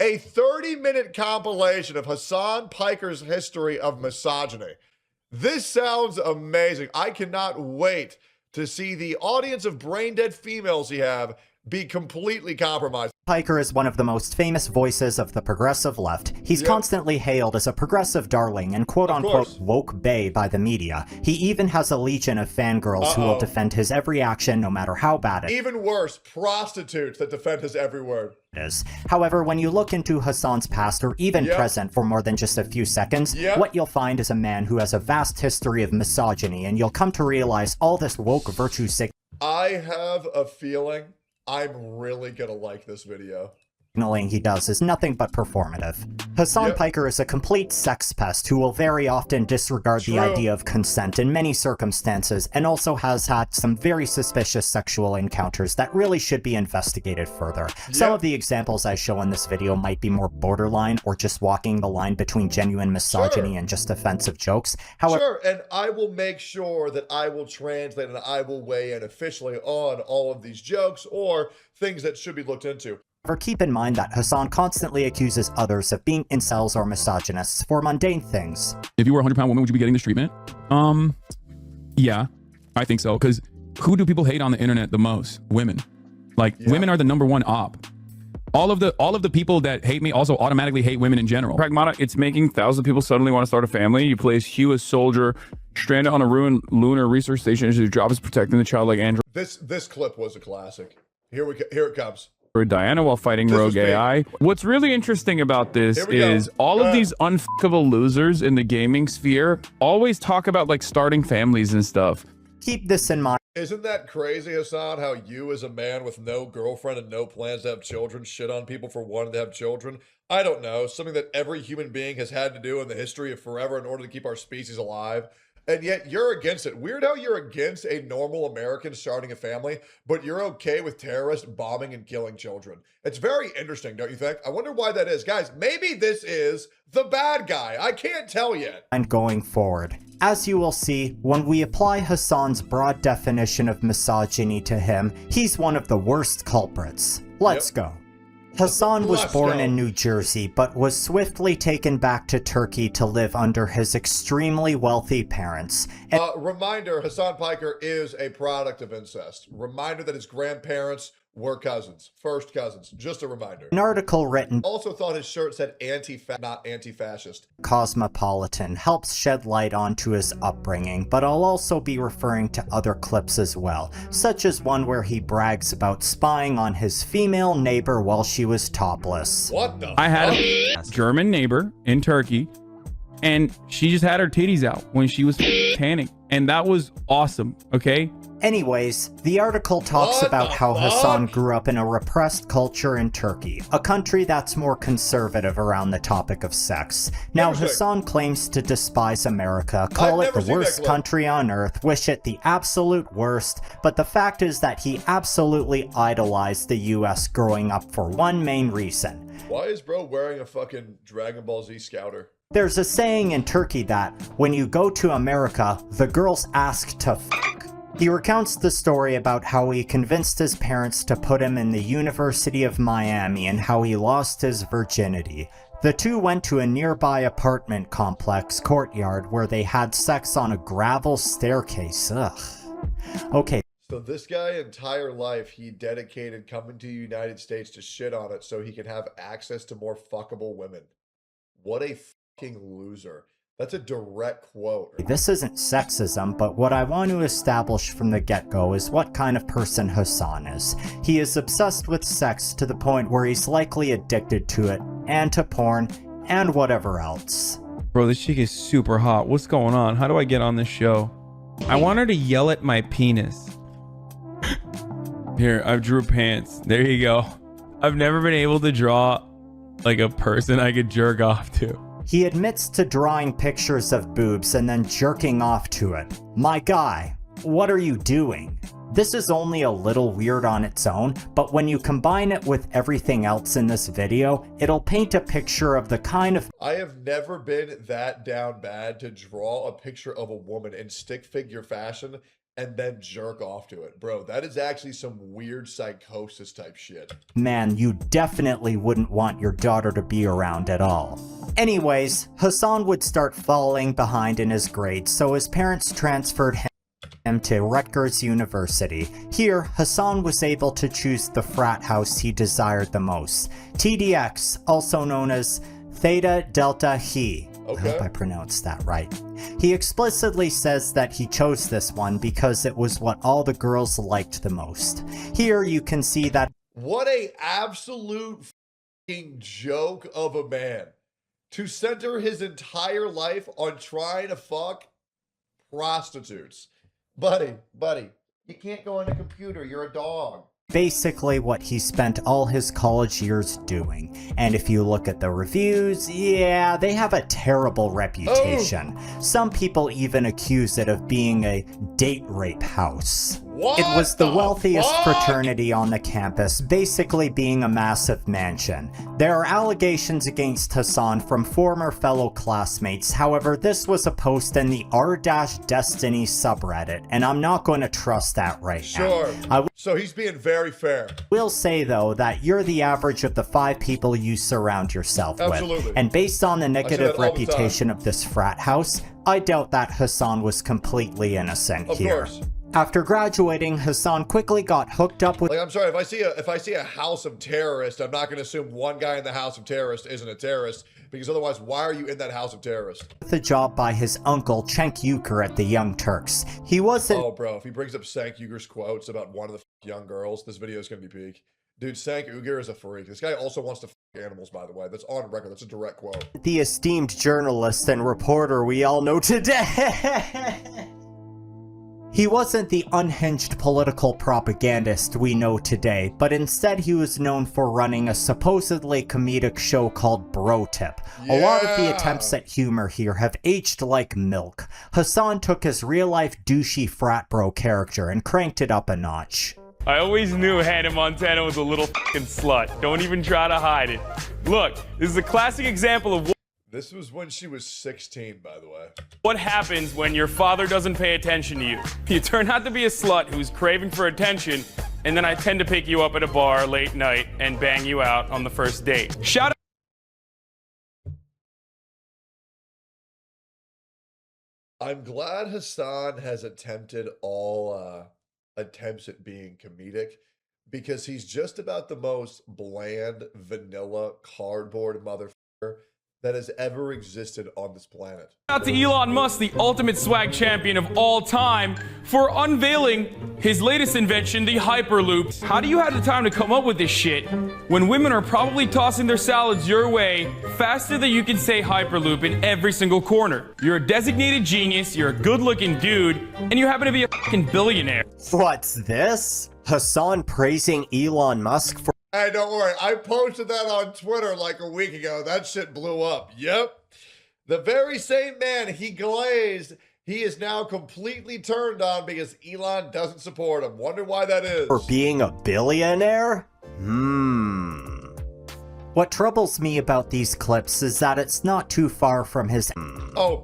A 30-minute compilation of Hasan Piker's history of misogyny. This sounds amazing. I cannot wait to see the audience of brain-dead females he have be completely compromised. Piker is one of the most famous voices of the progressive left. He's constantly hailed as a progressive darling and quote-unquote woke bae by the media. He even has a legion of fangirls who will defend his every action no matter how bad it is. Even worse, prostitutes that defend his every word. However, when you look into Hasan's past or even present for more than just a few seconds, what you'll find is a man who has a vast history of misogyny, and you'll come to realize all this woke virtue I have a feeling I'm really gonna like this video. Signaling he does is nothing but performative. Hasan Piker is a complete sex pest who will very often disregard the idea of consent in many circumstances, and also has had some very suspicious sexual encounters that really should be investigated further. Some of the examples I show in this video might be more borderline or just walking the line between genuine misogyny and just offensive jokes. However, and I will make sure that I will translate and I will weigh in officially on all of these jokes or things that should be looked into. Keep in mind that Hasan constantly accuses others of being incels or misogynists for mundane things. If you were a 100-pound woman, would you be getting this treatment? Yeah, I think so. Because who do people hate on the internet the most? Women. Like, women are the #1 op. All of the people that hate me also automatically hate women in general. Pragmata, it's making thousands of people suddenly want to start a family. You place Hugh as soldier, stranded on a ruined lunar research station. His job is protecting the child like Android. This clip was a classic. Here it comes. Diana while fighting rogue AI. What's really interesting about this is all of these unfuckable losers in the gaming sphere always talk about like starting families and stuff. Keep this in mind. Isn't that crazy, Hasan, how you as a man with no girlfriend and no plans to have children shit on people for wanting to have children? I don't know, something that every human being has had to do in the history of forever in order to keep our species alive. And yet you're against it. Weird how you're against a normal American starting a family, but you're okay with terrorists bombing and killing children. It's very interesting, don't you think? I wonder why that is. Guys, maybe this is the bad guy. I can't tell yet. And going forward, as you will see, when we apply Hasan's broad definition of misogyny to him, he's one of the worst culprits. Let's go. Hasan was born in New Jersey, but was swiftly taken back to Turkey to live under his extremely wealthy parents. Reminder, Hasan Piker is a product of incest. Reminder that his grandparents were cousins, first cousins. Just a reminder. An article written also thought his shirt said not anti-fascist. Cosmopolitan helps shed light onto his upbringing, but I'll also be referring to other clips as well, such as one where he brags about spying on his female neighbor while she was topless. What the I had a German neighbor in Turkey, and she just had her titties out when she was tanning, and that was awesome, okay? Anyways, the article talks about how Hasan grew up in a repressed culture in Turkey, a country that's more conservative around the topic of sex. Now, Hasan claims to despise America, call it the worst country on earth, wish it the absolute worst, but the fact is that he absolutely idolized the US growing up for one main reason. Why is bro wearing a fucking Dragon Ball Z scouter? There's a saying in Turkey that, when you go to America, the girls ask to fuck. He recounts the story about how he convinced his parents to put him in the University of Miami and how he lost his virginity. The two went to a nearby apartment complex courtyard where they had sex on a gravel staircase. Ugh. Okay. So this guy entire life, he dedicated coming to the United States to shit on it so he can have access to more fuckable women. What a fucking loser. That's a direct quote. This isn't sexism, but what I want to establish from the get-go is what kind of person Hasan is. He is obsessed with sex to the point where he's likely addicted to it, and to porn, and whatever else. Bro, this chick is super hot. What's going on? How do I get on this show? I want her to yell at my penis. Here, I've drew pants. There you go. I've never been able to draw like a person I could jerk off to. He admits to drawing pictures of boobs and then jerking off to it. My guy, what are you doing? This is only a little weird on its own, but when you combine it with everything else in this video, it'll paint a picture of the kind of— I have never been that down bad to draw a picture of a woman in stick figure fashion and then jerk off to it. Bro, that is actually some weird psychosis type shit. Man you definitely wouldn't want your daughter to be around at all. Anyways, Hasan would start falling behind in his grades, so his parents transferred him to Rutgers University. Here, Hasan was able to choose the frat house he desired the most, TDX, also known as Theta Delta He. Okay. I hope I pronounced that right. He explicitly says that he chose this one because it was what all the girls liked the most. Here you can see that. What a absolute fucking joke of a man to center his entire life on trying to fuck prostitutes. Buddy, you can't go on a computer. You're a dog. Basically what he spent all his college years doing. And if you look at the reviews, yeah, they have a terrible reputation. Some people even accuse it of being a date rape house. What It was the wealthiest fuck? fraternity on the campus, basically being a massive mansion. There are allegations against Hasan from former fellow classmates, however this was a post in the r-destiny subreddit, and I'm not going to trust that right Sure. now. So he's being very fair. Will say though that you're the average of the 5 people you surround yourself Absolutely. with. And based on the negative that all the reputation of this frat house, I doubt that Hasan was completely innocent Of here. course. After graduating, Hasan quickly got hooked up with Like, I'm sorry, if I see a house of terrorists, I'm not going to assume one guy in the house of terrorists isn't a terrorist, because otherwise, why are you in that house of terrorists? a job by his uncle Cenk Uygur at the Young Turks. He wasn't Oh, bro, if he brings up Cenk Uygur's quotes about one of the young girls, this video is going to be peak. Dude, Cenk Uygur is a freak. This guy also wants to animals, by the way. That's on record. That's a direct quote. the esteemed journalist and reporter we all know today. He wasn't the unhinged political propagandist we know today, but instead he was known for running a supposedly comedic show called Bro Tip. A lot of the Yeah. attempts at humor here have aged like milk. Hasan took his real-life douchey frat bro character and cranked it up a notch. I always knew Hannah Montana was a little fucking slut. Don't even try to hide it. Look, this is a classic example of This was when she was 16, by the way. what happens when your father doesn't pay attention to you. You turn out to be a slut who's craving for attention, and then I tend to pick you up at a bar late night and bang you out on the first date. Shout out. I'm glad Hasan has attempted all attempts at being comedic, because he's just about the most bland, vanilla, cardboard motherfucker that has ever existed on this planet. Shout out to Elon Musk, the ultimate swag champion of all time, for unveiling his latest invention, the Hyperloop. How do you have the time to come up with this shit when women are probably tossing their salads your way faster than you can say Hyperloop in every single corner? You're a designated genius, you're a good-looking dude, and you happen to be a fucking billionaire. What's this? Hasan praising Elon Musk for Hey, don't worry. I posted that on Twitter like a week ago. That shit blew up. Yep. The very same man he glazed, he is now completely turned on because Elon doesn't support him. Wonder why that is. being a billionaire? What troubles me about these clips is that it's not too far from his. Oh,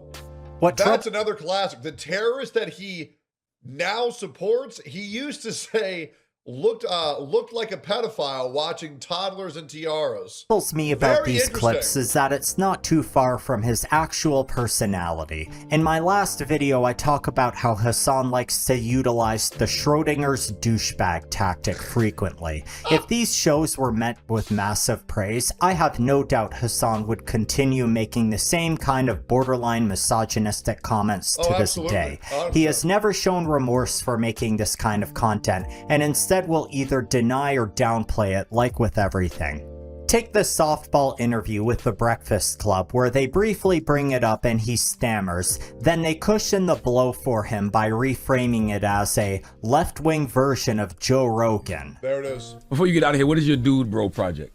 What that's another classic. The terrorist that he now supports, he used to say looked like a pedophile watching toddlers and tiaras. troubles me about Very these interesting. clips is that it's not too far from his actual personality. In my last video, I talk about how Hasan likes to utilize the Schrodinger's douchebag tactic frequently. If these shows were met with massive praise, I have no doubt Hasan would continue making the same kind of borderline misogynistic comments to this absolutely. day. 100%. He has never shown remorse for making this kind of content, and instead will either deny or downplay it like with everything. Take the softball interview with the Breakfast Club where they briefly bring it up and he stammers, then they cushion the blow for him by reframing it as a left-wing version of Joe Rogan. There it is. Before you get out of here, what is your Dude Bro project?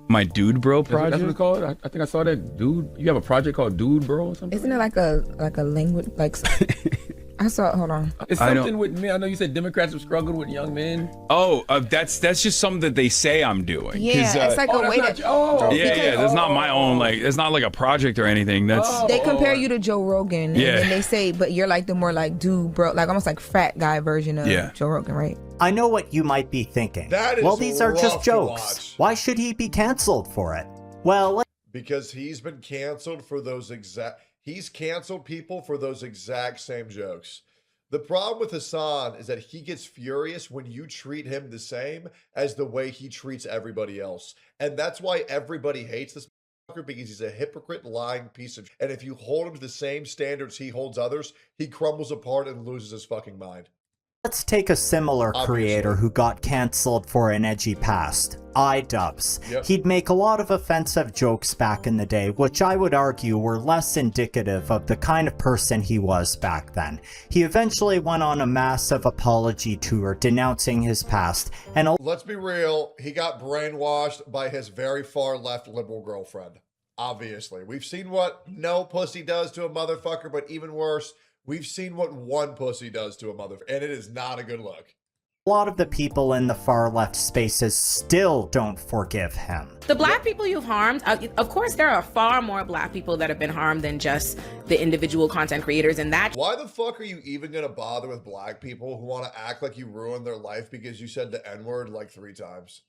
My Dude Bro That's what project? it's called? I think I saw that. Dude, you have a project called Dude Bro or something? Isn't it like a language like? I saw. Hold on. It's something with me. I know you said Democrats have struggled with young men. Oh, that's just something that they say I'm doing. Yeah, it's like a way to. Yeah. That's not my own. Like, it's not like a project or anything. That's They compare you to Joe Rogan, and Yeah. then they say, but you're like the more like dude, bro, like almost like frat guy version of Yeah. Joe Rogan, right? I know what you might be thinking. That is well, these are just rough to jokes. watch. Why should he be canceled for it? Well, Because he's been canceled for he's canceled people for those exact same jokes. The problem with Hasan is that he gets furious when you treat him the same as the way he treats everybody else. And that's why everybody hates this motherfucker, because he's a hypocrite, lying piece of shit. And if you hold him to the same standards he holds others, he crumbles apart and loses his fucking mind. let's take a similar creator who got canceled for an edgy past, iDubbbz. Yep. He'd make a lot of offensive jokes back in the day, which I would argue were less indicative of the kind of person he was back then. He eventually went on a massive apology tour denouncing his past, and Let's be real, he got brainwashed by his very far left liberal girlfriend. Obviously. We've seen what no pussy does to a motherfucker, but even worse, we've seen what one pussy does to a motherfucker, and it is not a good look. a lot of the people in the far left spaces still don't forgive him. The black people you've harmed, of course, there are far more black people that have been harmed than just the individual content creators, and that. Why the fuck are you even gonna bother with black people who want to act like you ruined their life because you said the N-word like 3 times?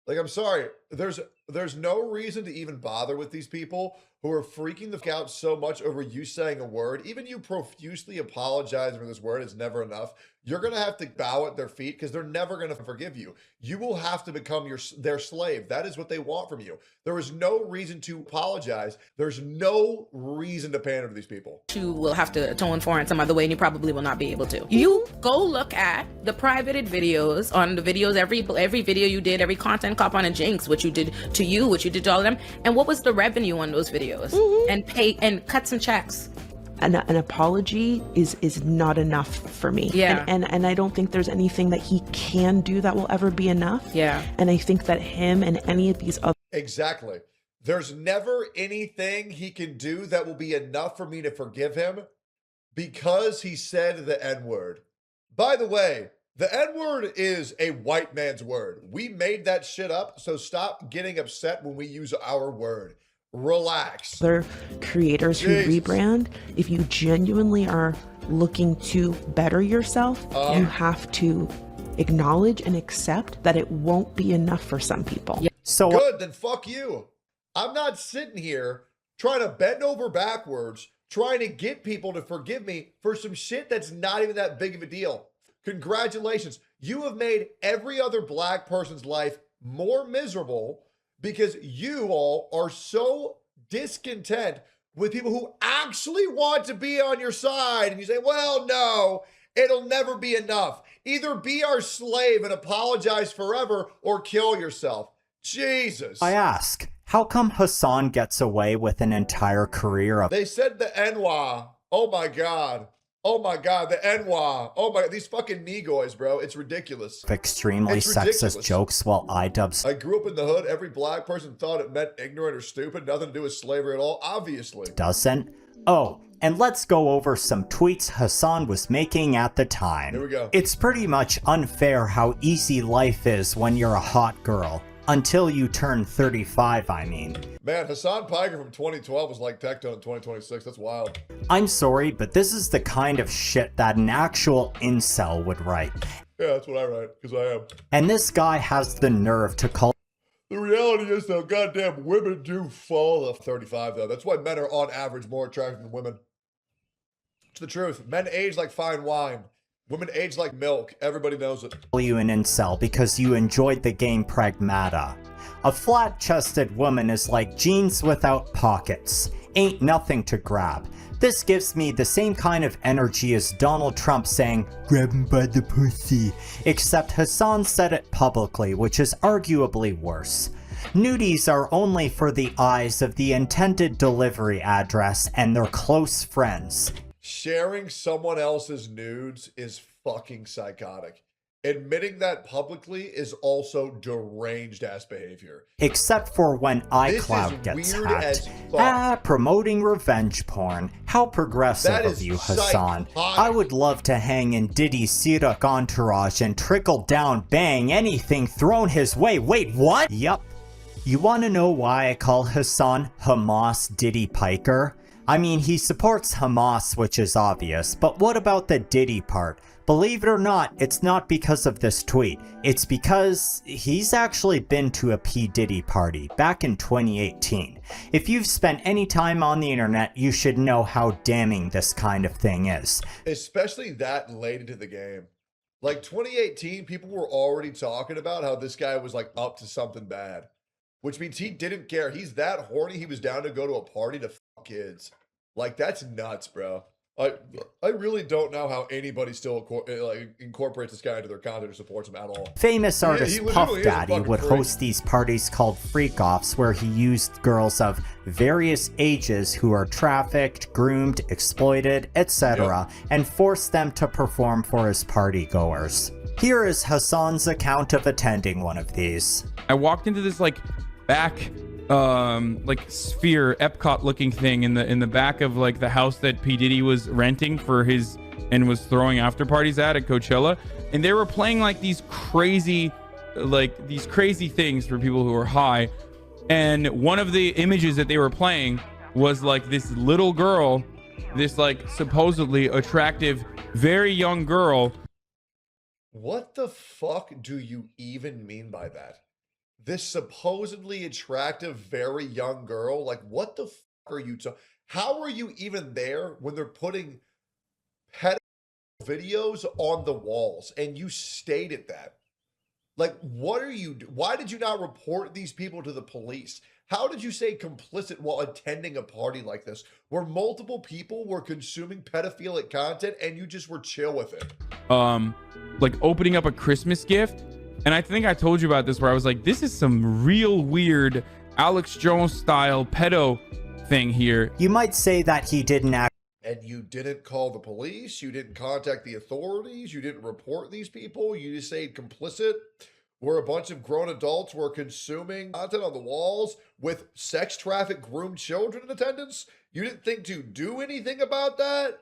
Like, I'm sorry, there's no reason to even bother with these people who are freaking the fuck out so much over you saying a word. Even you profusely apologizing for this word is never enough. You're gonna have to bow at their feet because they're never gonna forgive you. You will have to become their slave. That is what they want from you. There is no reason to apologize. There's no reason to pander to these people. You will have to atone for in some other way, and you probably will not be able to. You go look at the privated videos on the videos, every video you did, every content cop on a Jinx, what you did to you, what you did to all of them, and what was the revenue on those videos, and pay and cut some checks. An apology is not enough for me. Yeah. And I don't think there's anything that he can do that will ever be enough. Yeah. And I think that him and any of these other Exactly. There's never anything he can do that will be enough for me to forgive him because he said the N-word. By the way, the N-word is a white man's word. We made that shit up, so stop getting upset when we use our word. Relax. other creators who rebrand, if you genuinely are looking to better yourself, you have to acknowledge and accept that it won't be enough for some people. So Good, then fuck you. I'm not sitting here trying to bend over backwards, trying to get people to forgive me for some shit that's not even that big of a deal. Congratulations. You have made every other black person's life more miserable because you all are so discontent with people who actually want to be on your side. And you say, well, no, it'll never be enough. Either be our slave and apologize forever or kill yourself. Jesus. I ask, how come Hasan gets away with an entire career of They said the N-wah. Oh my God. Oh my God, the N-wah. Oh my, these fucking Negoys, bro. It's ridiculous. extremely It's sexist ridiculous. jokes while iDubbbz I grew up in the hood. Every black person thought it meant ignorant or stupid. Nothing to do with slavery at all, obviously. doesn't? Oh, and let's go over some tweets Hasan was making at the time. Here we go. It's pretty much unfair how easy life is when you're a hot girl. Until you turn 35, I mean. Man, Hasan Piker from 2012 was like Tectone in 2026. That's wild. I'm sorry, but this is the kind of shit that an actual incel would write. Yeah, that's what I write, because I am. And this guy has the nerve to call The reality is, though, goddamn, women do fall off 35, though. That's why men are, on average, more attractive than women. It's the truth. Men age like fine wine. Women age like milk. Everybody knows it. you an incel because you enjoyed the game Pragmata. A flat-chested woman is like jeans without pockets. Ain't nothing to grab. This gives me the same kind of energy as Donald Trump saying, grab him by the pussy. Except Hasan said it publicly, which is arguably worse. Nudies are only for the eyes of the intended delivery address and their close friends. Sharing someone else's nudes is fucking psychotic. Admitting that publicly is also deranged ass behavior. Except for when iCloud gets hacked. Promoting revenge porn. How progressive of you, Hasan. I would love to hang in Diddy's Sirak entourage and trickle down bang anything thrown his way. Wait, what? Yup. You want to know why I call Hasan Hamas Diddy Piker? I mean, he supports Hamas, which is obvious, but what about the Diddy part? Believe it or not, it's not because of this tweet. It's because he's actually been to a P. Diddy party back in 2018. If you've spent any time on the internet, you should know how damning this kind of thing is. Especially that late into the game. Like 2018, people were already talking about how this guy was like up to something bad. Which means he didn't care. He's that horny, he was down to go to a party to fuck kids. Like, that's nuts, bro. I really don't know how anybody still incorporates this guy into their content or supports him at all. Famous artist Puff Daddy would host these parties called freak-offs where he used girls of various ages who are trafficked, groomed, exploited, etc. and forced them to perform for his party goers. Here is Hasan's account of attending one of these. I walked into this back sphere Epcot looking thing in the back of the house that P. Diddy was renting for his and was throwing after parties at Coachella, and they were playing these crazy things for people who are high, and one of the images that they were playing was this little girl, this supposedly attractive very young girl. What the fuck do you even mean by that? This supposedly attractive, very young girl? Like, what the fuck are you talking? How are you even there when they're putting pedophile videos on the walls and you stated that? Like, what are you? Why did you not report these people to the police? How did you say complicit while attending a party like this where multiple people were consuming pedophilic content and you just were chill with it? Opening up a Christmas gift. And I think I told you about this where I was like, this is some real weird Alex Jones style pedo thing here. You might say that he didn't act. And you didn't call the police, you didn't contact the authorities, you didn't report these people, you just stayed complicit where a bunch of grown adults were consuming content on the walls with sex trafficked groomed children in attendance? You didn't think to do anything about that?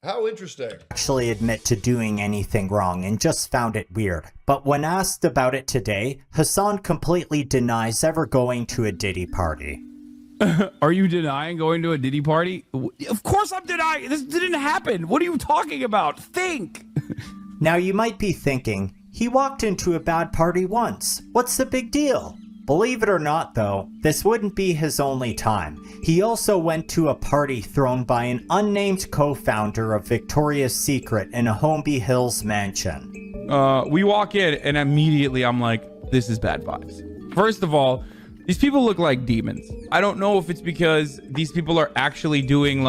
How interesting. Actually admit to doing anything wrong and just found it weird. But when asked about it today, Hasan completely denies ever going to a Diddy party. Are you denying going to a Diddy party? Of course I'm denying. This didn't happen. What are you talking about? Think. Now you might be thinking, he walked into a bad party once. What's the big deal? Believe it or not though, this wouldn't be his only time. He also went to a party thrown by an unnamed co-founder of Victoria's Secret in a Holmby Hills mansion. We walk in and immediately I'm like, this is bad vibes. First of all, these people look like demons. I don't know if it's because these people are actually doing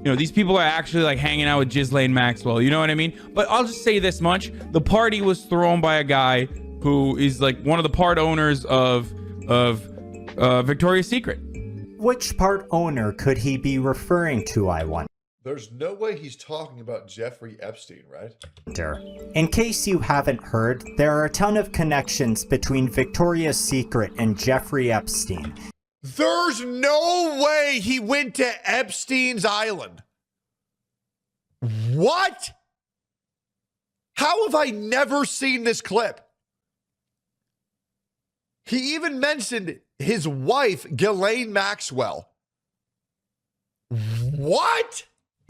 these people are actually hanging out with Ghislaine Maxwell, you know what I mean? But I'll just say this much. The party was thrown by a guy who is one of the part owners of Victoria's Secret. Which part owner could he be referring to, I wonder? There's no way he's talking about Jeffrey Epstein, right? In case you haven't heard, there are a ton of connections between Victoria's Secret and Jeffrey Epstein. There's no way he went to Epstein's island. What? How have I never seen this clip? He even mentioned his wife, Ghislaine Maxwell. What?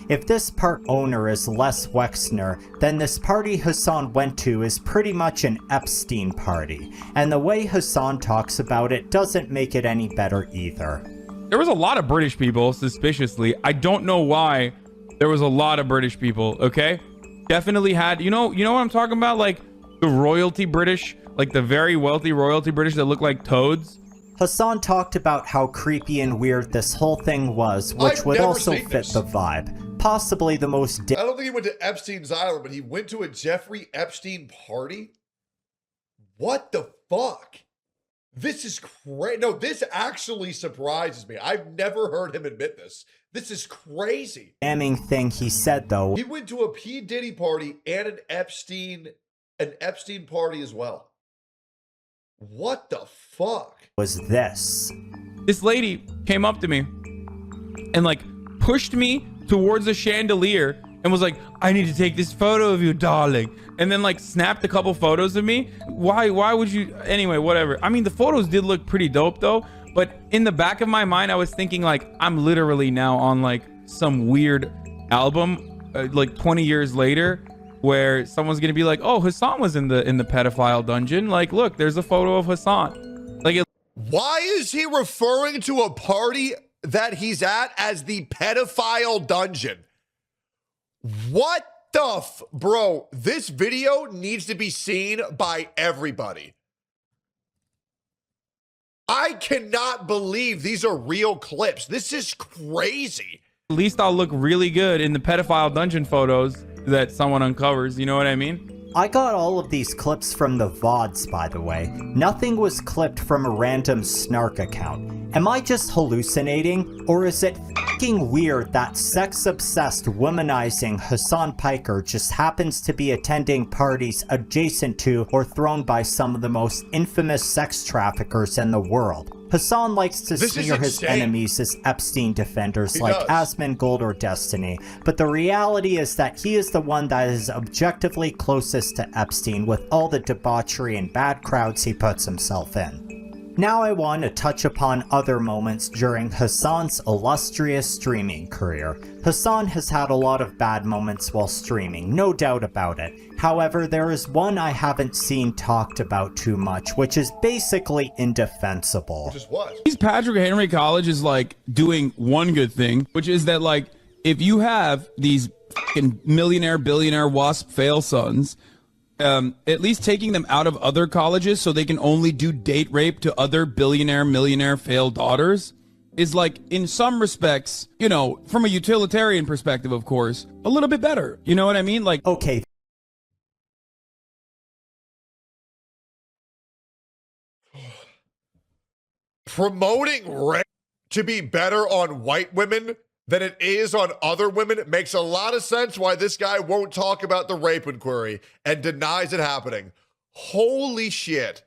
If this part owner is Les Wexner, then this party Hasan went to is pretty much an Epstein party, and the way Hasan talks about it doesn't make it any better either. There was a lot of British people, suspiciously. I don't know why there was a lot of British people, okay? Definitely had, you know what I'm talking about? The royalty British, the very wealthy royalty British that look like toads. Hasan talked about how creepy and weird this whole thing was, which would also fit the vibe. Possibly the most I don't think he went to Epstein's island, but he went to a Jeffrey Epstein party? What the fuck? This is crazy. No, this actually surprises me. I've never heard him admit this. This is crazy. Damning thing he said, though, he went to a P. Diddy party and an Epstein party as well. What the fuck? Was this. This lady came up to me and like pushed me towards a chandelier and was like, I need to take this photo of you, darling. And then like snapped a couple photos of me. Why would you? Anyway, whatever. I mean, the photos did look pretty dope though. But in the back of my mind, I was thinking like, I'm literally now on like some weird album, like 20 years later, where someone's gonna be like, oh, Hasan was in the pedophile dungeon. Like, look, there's a photo of Hasan. Like, why is he referring to a party that he's at as the pedophile dungeon? What the bro, this video needs to be seen by everybody. I cannot believe these are real clips. This is crazy. At least I'll look really good in the pedophile dungeon photos that someone uncovers. You know what I mean? I got all of these clips from the VODs, by the way. Nothing was clipped from a random snark account. Am I just hallucinating? Or is it fucking weird that sex-obsessed womanizing Hasan Piker just happens to be attending parties adjacent to or thrown by some of the most infamous sex traffickers in the world? Hasan likes to smear his enemies as Epstein defenders like Asmongold or Destiny, but the reality is that he is the one that is objectively closest to Epstein with all the debauchery and bad crowds he puts himself in. Now I want to touch upon other moments during Hasan's illustrious streaming career. Hasan has had a lot of bad moments while streaming, no doubt about it. However, there is one I haven't seen talked about too much, which is basically indefensible. Which is what? Patrick Henry College is like doing one good thing, which is that like if you have these fucking millionaire, billionaire, wasp fail sons, at least taking them out of other colleges so they can only do date rape to other billionaire, millionaire failed daughters is like, in some respects, you know, from a utilitarian perspective, of course, a little bit better. You know what I mean? Like, okay. Promoting rape to be better on white women than it is on other women, it makes a lot of sense why this guy won't talk about the rape inquiry and denies it happening. Holy shit.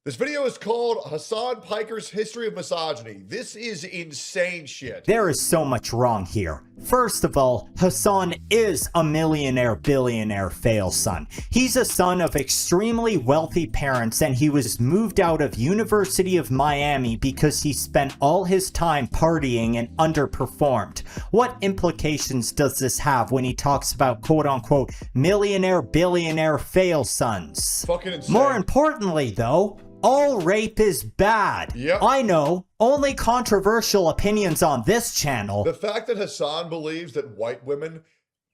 This video is called Hasan Piker's History of Misogyny. This is insane shit. There is so much wrong here. First of all, Hasan is a millionaire, billionaire fail son. He's a son of extremely wealthy parents, and he was moved out of University of Miami because he spent all his time partying and underperformed. What implications does this have when he talks about quote-unquote millionaire, billionaire fail sons? Fucking insane. More importantly, though, all rape is bad. Yep. I know, only controversial opinions on this channel. The fact that Hasan believes that white women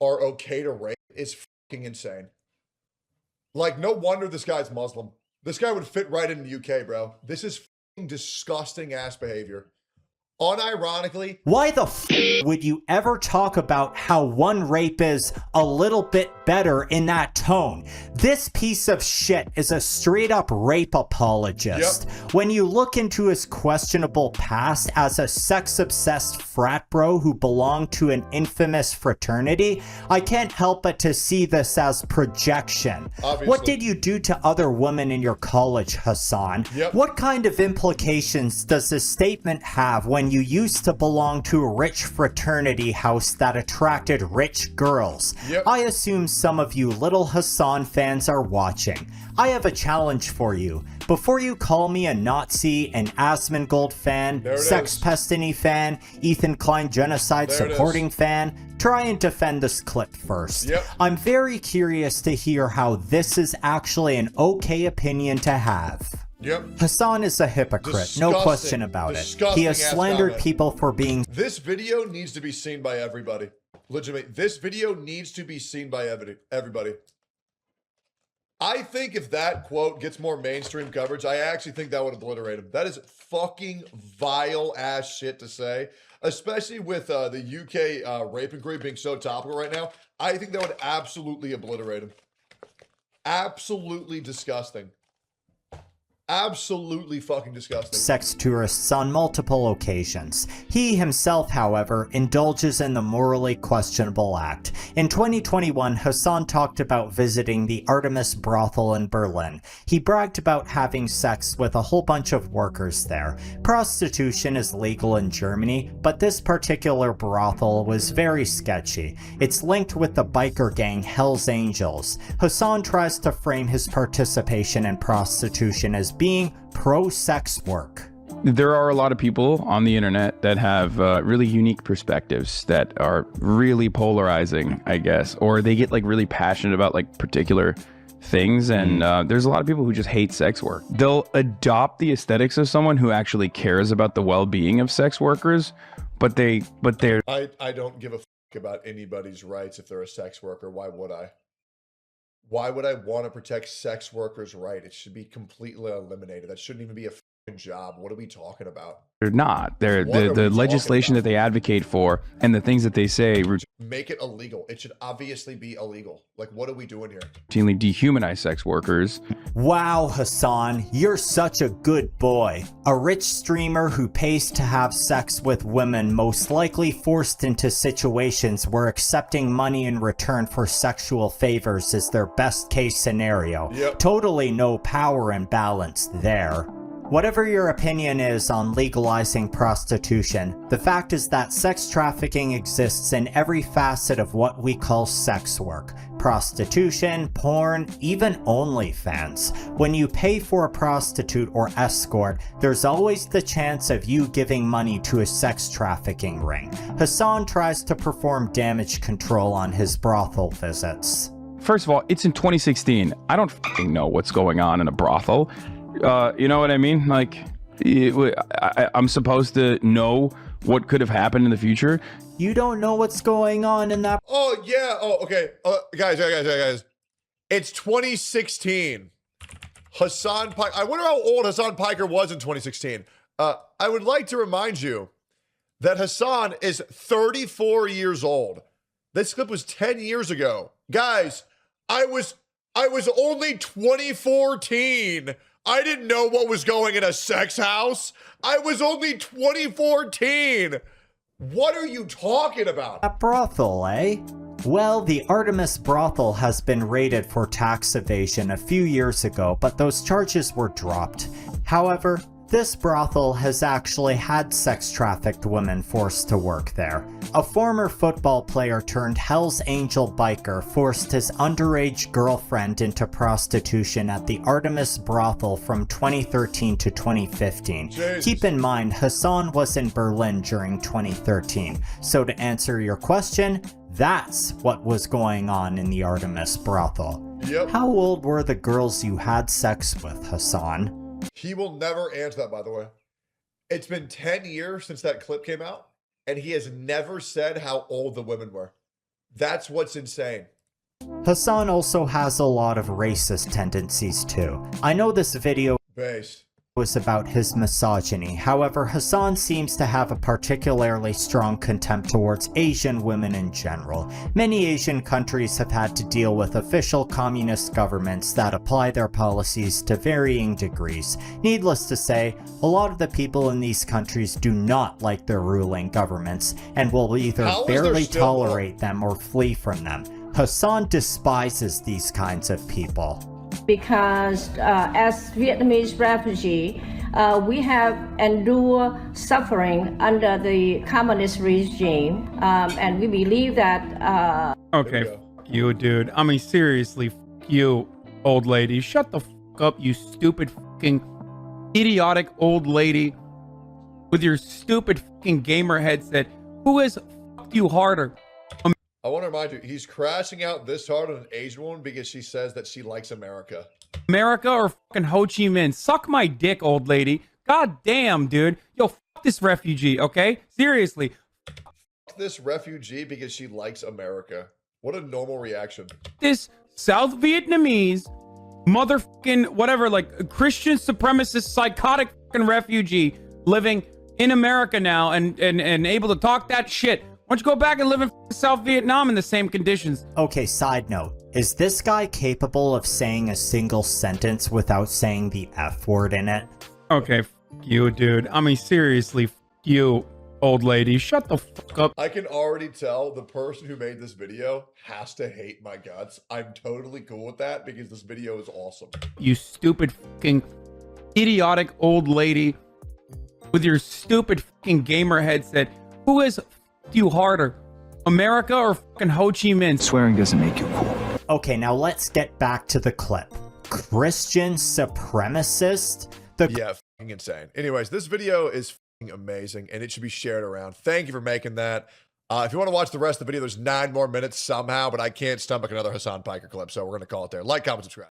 are okay to rape is fucking insane. Like, no wonder this guy's Muslim. This guy would fit right in the UK, bro. This is fucking disgusting ass behavior. Unironically, why the f would you ever talk about how one rape is a little bit better in that tone? This piece of shit is a straight up rape apologist. Yep. When you look into his questionable past as a sex obsessed frat bro who belonged to an infamous fraternity, I can't help but to see this as projection. Obviously. What did you do to other women in your college, Hasan? Yep. What kind of implications does this statement have when you used to belong to a rich fraternity house that attracted rich girls? Yep. I assume some of you little Hasan fans are watching. I have a challenge for you. Before you call me a Nazi, an Asmongold fan, Sex Pestiny fan, Ethan Klein genocide supporting fan, try and defend this clip first. Yep. I'm very curious to hear how this is actually an okay opinion to have. Yep. Hasan is a hypocrite, no question about it. He has slandered people for being... This video needs to be seen by everybody. Legitimately, this video needs to be seen by everybody. I think if that quote gets more mainstream coverage, I actually think that would obliterate him. That is fucking vile ass shit to say, especially with the UK rape inquiry being so topical right now. I think that would absolutely obliterate him. Absolutely disgusting. Absolutely fucking disgusting. Sex tourists on multiple occasions. He himself, however, indulges in the morally questionable act. In 2021, Hasan talked about visiting the Artemis brothel in Berlin. He bragged about having sex with a whole bunch of workers there. Prostitution is legal in Germany, but this particular brothel was very sketchy. It's linked with the biker gang Hell's Angels. Hasan tries to frame his participation in prostitution as being pro-sex work. There are a lot of people on the internet that have really unique perspectives that are really polarizing, I guess, or they get like really passionate about like particular things. And there's a lot of people who just hate sex work. They'll adopt the aesthetics of someone who actually cares about the well-being of sex workers, but they're I don't give a fuck about anybody's rights if they're a sex worker. Why would I? Why would I want to protect sex workers' right? It should be completely eliminated. That shouldn't even be a fucking job. What are we talking about? They're not. They're the legislation that they advocate for and the things that they say Make it illegal. It should obviously be illegal. Like, what are we doing here? routinely dehumanize sex workers. Wow, Hasan, you're such a good boy. A rich streamer who pays to have sex with women, most likely forced into situations where accepting money in return for sexual favors is their best case scenario. Yep. Totally no power imbalance there. Whatever your opinion is on legalizing prostitution, the fact is that sex trafficking exists in every facet of what we call sex work. Prostitution, porn, even OnlyFans. When you pay for a prostitute or escort, there's always the chance of you giving money to a sex trafficking ring. Hasan tries to perform damage control on his brothel visits. First of all, it's in 2016. I don't fucking know what's going on in a brothel. You know what I mean? Like, I'm supposed to know what could have happened in the future. You don't know what's going on in that. Oh, yeah. Oh, okay. Guys. It's 2016. Hasan Piker. I wonder how old Hasan Piker was in 2016. I would like to remind you that Hasan is 34 years old. This clip was 10 years ago. Guys, I was only 2014. I didn't know what was going in a sex house. I was only 2014. What are you talking about? A brothel, eh? Well, the Artemis brothel has been raided for tax evasion a few years ago, but those charges were dropped. However, this brothel has actually had sex-trafficked women forced to work there. A former football player turned Hell's Angel biker forced his underage girlfriend into prostitution at the Artemis brothel from 2013 to 2015. Jesus. Keep in mind, Hasan was in Berlin during 2013. So to answer your question, that's what was going on in the Artemis brothel. Yep. How old were the girls you had sex with, Hasan? He will never answer that, by the way. It's been 10 years since that clip came out, and he has never said how old the women were. That's what's insane. Hasan also has a lot of racist tendencies too. I know this video Based. was about his misogyny. However, Hasan seems to have a particularly strong contempt towards Asian women in general. Many Asian countries have had to deal with official communist governments that apply their policies to varying degrees. Needless to say, a lot of the people in these countries do not like their ruling governments and will either barely tolerate them or flee from them. Hasan despises these kinds of people. Because as Vietnamese refugee, we have endured suffering under the communist regime, and we believe that. Okay, f you, dude. I mean, seriously, f you, old lady. Shut the f up, you stupid fucking idiotic old lady with your stupid fucking gamer headset. Who has fucked you harder? I want to remind you, he's crashing out this hard on an Asian woman because she says that she likes America. America or fucking Ho Chi Minh? Suck my dick, old lady. God damn, dude. Yo, fuck this refugee, okay? Seriously. Fuck this refugee because she likes America. What a normal reaction. This South Vietnamese motherfucking whatever, like Christian supremacist psychotic fucking refugee living in America now and able to talk that shit. Why don't you go back and live in South Vietnam in the same conditions? Okay, side note. Is this guy capable of saying a single sentence without saying the F word in it? Okay, f you, dude. I mean, seriously, f you, old lady. Shut the fuck up. I can already tell the person who made this video has to hate my guts. I'm totally cool with that because this video is awesome. You stupid fucking idiotic old lady with your stupid fucking gamer headset. Who has f***ed you harder, America or fucking Ho Chi Minh? Swearing doesn't make you cool. Okay, now let's get back to the clip. Christian supremacist? Yeah, fucking insane. Anyways, this video is fucking amazing and it should be shared around. Thank you for making that. If you want to watch the rest of the video, there's 9 more minutes somehow, but I can't stomach another Hasan Piker clip, so we're going to call it there. Like, comment, subscribe.